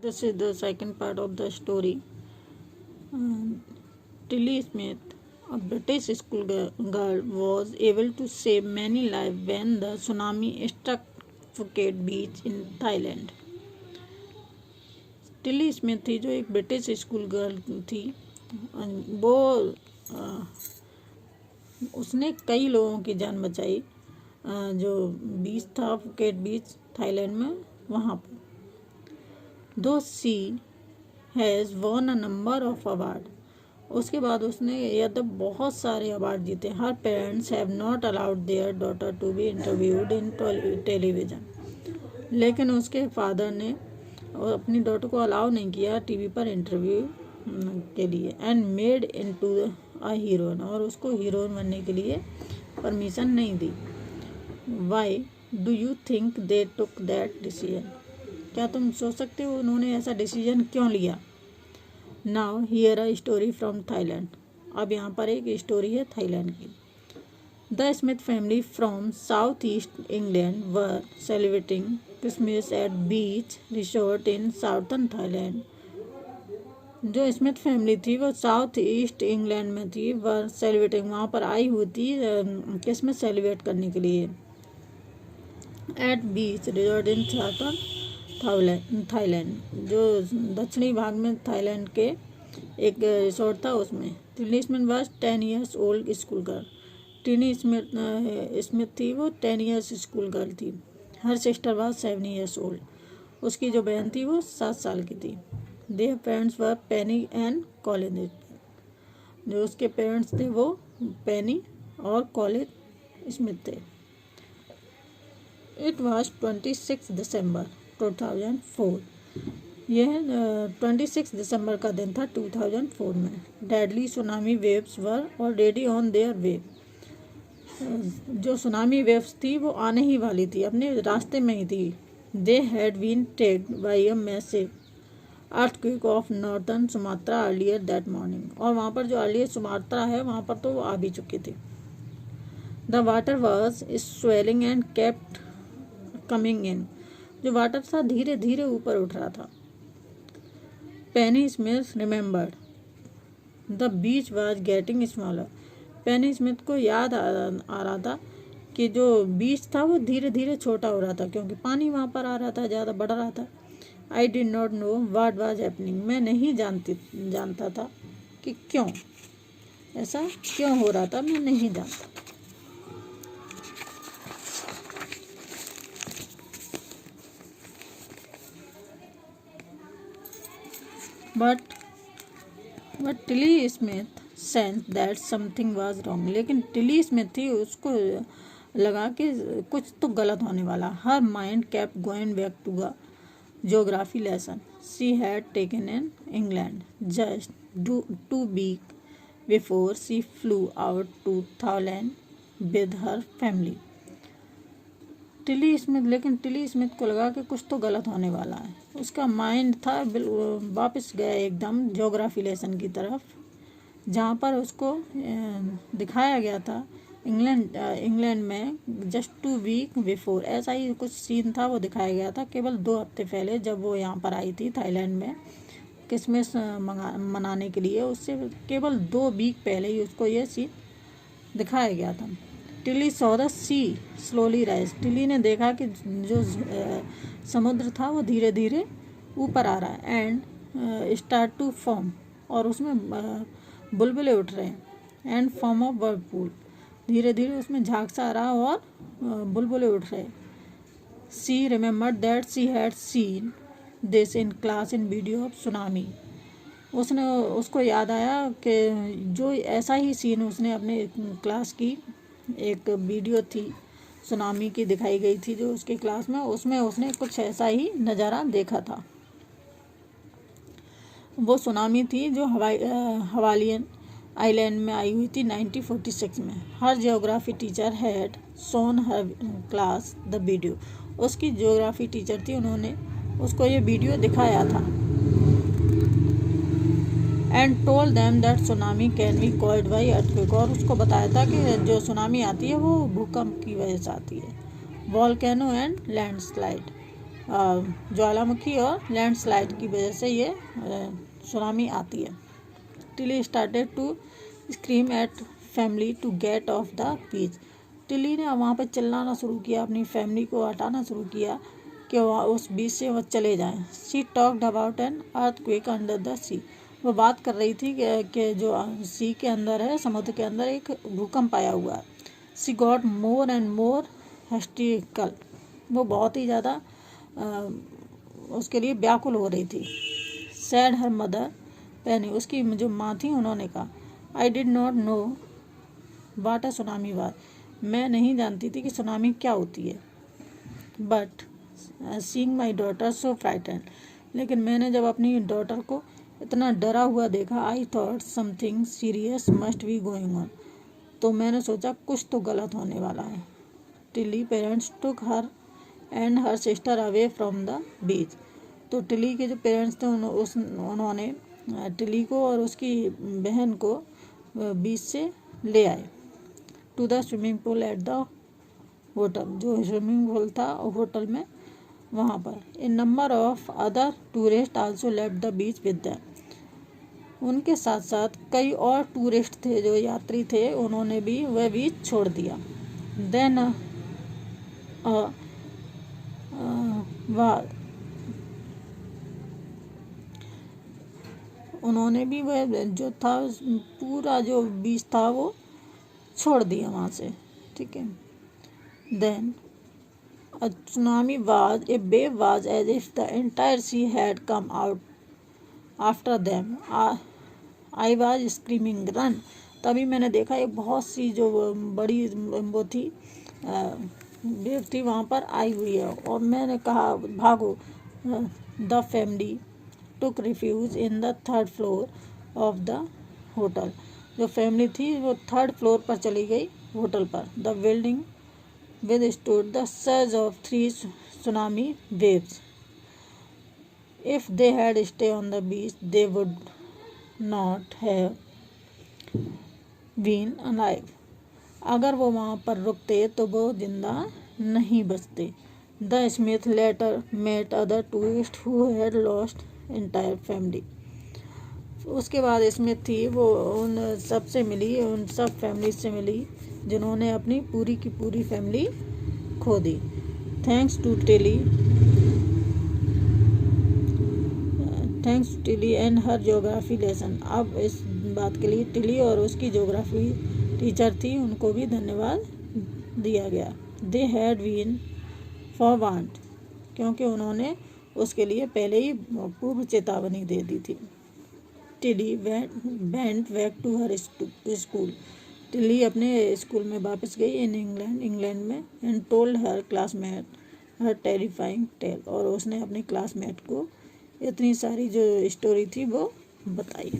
This is the second part of the story. Tilly Smith, a British schoolgirl, was able to save many lives when the tsunami struck Phuket Beach in Thailand. Tilly Smith थी जो एक British school girl थी। वो उसने कई लोगों की जान बचाई। जो बीच था फुकेट बीच थाईलैंड में, वहाँ पर। Though she has won a number of award. उसके बाद उसने यद्यप बहुत सारे अवार्ड जीते। Her parents have not allowed their daughter to be interviewed in television. लेकिन उसके फादर ने अपनी डॉटर को अलाउ नहीं किया टीवी पर इंटरव्यू के लिए। And made into a heroine, और उसको हीरोइन बनने के लिए परमिशन नहीं दी। Why do you think they took that decision? क्या तुम सोच सकते हो उन्होंने ऐसा डिसीजन क्यों लिया? Now here a story from Thailand. अब यहाँ पर एक स्टोरी है थाईलैंड की। The Smith family from south east England were celebrating Christmas at beach resort in southern Thailand. जो स्मिथ फैमिली थी वो साउथ ईस्ट इंग्लैंड में थी। वर सेलिब्रेटिंग, वहाँ पर आई हुई थी क्रिसमस सेलिब्रेट करने के लिए। At beach resort in southern Thailand, जो दक्षिणी भाग में थाईलैंड के एक रिसोर्ट था उसमें। टिनी Smith was 10 years old school girl. टिनी Smith थी वो 10 years स्कूल गर्ल थी। Her sister was 7 years old. उसकी जो बहन थी वो 7 साल की थी। Their parents were Penney and Colin. जो उसके पेरेंट्स थे वो पेनी और कॉलिन स्मिथ थे। इट वॉज 26 दिसंबर 2004। यह 26 दिसंबर का दिन था 2004 में। Deadly tsunami waves were already on their way. जो सुनामी वेव्स थी वो आने ही वाली थी, अपने रास्ते में ही थी। They had been tracked by a massive earthquake of northern Sumatra earlier that morning. और वहाँ पर जो अर्लियर सुमात्रा है वहाँ पर तो वो आ भी चुके थे। The water was swelling and kept coming in. जो वाटर था धीरे धीरे ऊपर उठ रहा था। Penny Smith remembered the beach was getting smaller. Penny Smith को याद आ रहा था कि जो बीच था वो धीरे धीरे छोटा हो रहा था, क्योंकि पानी वहाँ पर आ रहा था, ज़्यादा बढ़ रहा था। I did not know what was happening. मैं नहीं जानता था कि क्यों ऐसा क्यों हो रहा था, मैं नहीं जानता। But Tilly Smith sense that something was wrong. लेकिन टिली स्मिथ थी, उसको लगा कि कुछ तो गलत होने वाला। Her mind kept going back to a geography lesson she had taken in England just 2 weeks before she flew out to Thailand with her family. लेकिन टिली स्मिथ को लगा कि कुछ तो गलत होने वाला है। उसका माइंड था वापस गया एकदम ज्योग्राफी लेसन की तरफ, जहाँ पर उसको दिखाया गया था इंग्लैंड में जस्ट 2 weeks बिफोर। ऐसा ही कुछ सीन था, वो दिखाया गया था केवल 2 हफ्ते पहले, जब वो यहाँ पर आई थी थाईलैंड में क्रिसमस मनाने के लिए। उससे केवल 2 weeks पहले ही उसको ये सीन दिखाया गया था। Tilly saw the sea slowly rise. Tilly ने देखा कि जो समुद्र था वो धीरे धीरे ऊपर आ रहा है। एंड स्टार्ट टू फॉर्म, और उसमें बुलबुले उठ रहे हैं। एंड फॉर्म ऑफ वर्लपूल, धीरे धीरे उसमें झाग सा आ रहा और बुलबुले उठ रहे। She remembered that she had seen this in class in video of tsunami. उसको याद आया कि जो ऐसा ही सीन उसने अपने क्लास की एक वीडियो थी सुनामी की दिखाई गई थी जो उसके क्लास में, उसमें उसने कुछ ऐसा ही नज़ारा देखा था। वो सुनामी थी जो हवालियन आइलैंड में आई हुई थी 1946 में। Her geography teacher had shown her class the video. उसकी जियोग्राफी टीचर थी, उन्होंने उसको ये वीडियो दिखाया था। And told them that tsunami can be called by earthquake. और उसको बताया था कि जो सुनामी आती है वो भूकंप की वजह से आती है। Volcano and landslide. ज्वालामुखी और लैंडस्लाइड की वजह से ये सुनामी आती है। Tilly started to scream at family to get off the beach. Tilly ने वहाँ पर चिल्लाना शुरू किया, अपनी फैमिली को हटाना शुरू किया कि वह उस बीच से वह चले जाएं। She talked about an earthquake under the sea. वो बात कर रही थी कि जो सी के अंदर है, समुद्र के अंदर एक भूकंप आया हुआ है। She got more and more hysterical. वो बहुत ही ज़्यादा उसके लिए व्याकुल हो रही थी। सैड हर मदर पेनी, उसकी जो माँ थी उन्होंने कहा, I did not know what a tsunami was. मैं नहीं जानती थी कि सुनामी क्या होती है। But seeing my daughter so frightened, लेकिन मैंने जब अपनी डॉटर को इतना डरा हुआ देखा, I thought something serious must be going on, तो मैंने सोचा कुछ तो गलत होने वाला है। Tilly parents took her and her sister away from the beach. तो टिली के जो पेरेंट्स थे उन्होंने टिली को और उसकी बहन को बीच से ले आए। To the swimming pool at the hotel, जो स्विमिंग पूल था होटल में, वहाँ पर। A number of other tourist also left the beach with them. उनके साथ साथ कई और टूरिस्ट थे, जो यात्री थे, उन्होंने भी वह बीच छोड़ दिया। देन उन्होंने भी वह जो था पूरा जो बीच था वो छोड़ दिया वहाँ से, ठीक है। Then a tsunami was, a wave was as if the entire sea had come out after them. I was screaming, run. तभी मैंने देखा एक बहुत सी जो बड़ी वो थी वेव थी वहाँ पर आई हुई है, और मैंने कहा भागो। The family took refuge in the third floor of the hotel. जो फैमिली थी वो थर्ड फ्लोर पर चली गई होटल पर। The building withstood the surge of 3 tsunami waves. If they had stayed on the beach, they would not have been alive. अगर वो वहाँ पर रुकते तो वो जिंदा नहीं बचते। The Smith later met other tourists who had lost entire family. उसके बाद स्मिथ थी, वो उन सब से मिली, उन सब फैमिली से मिली जिन्होंने अपनी पूरी की पूरी फैमिली खो दी। Thanks to Tilly and her geography lesson. अब इस बात के लिए टिली और उसकी ज्योग्राफी टीचर थी, उनको भी धन्यवाद दिया गया। दे हैड बीन फॉरवार्न्ड, क्योंकि उन्होंने उसके लिए पहले ही पूर्व चेतावनी दे दी थी। Tilly went back to her school. Tilly अपने स्कूल में वापस गई इन इंग्लैंड में। And told her classmate her terrifying tale, और उसने अपनी क्लासमेट को इतनी सारी जो स्टोरी थी वो बताई।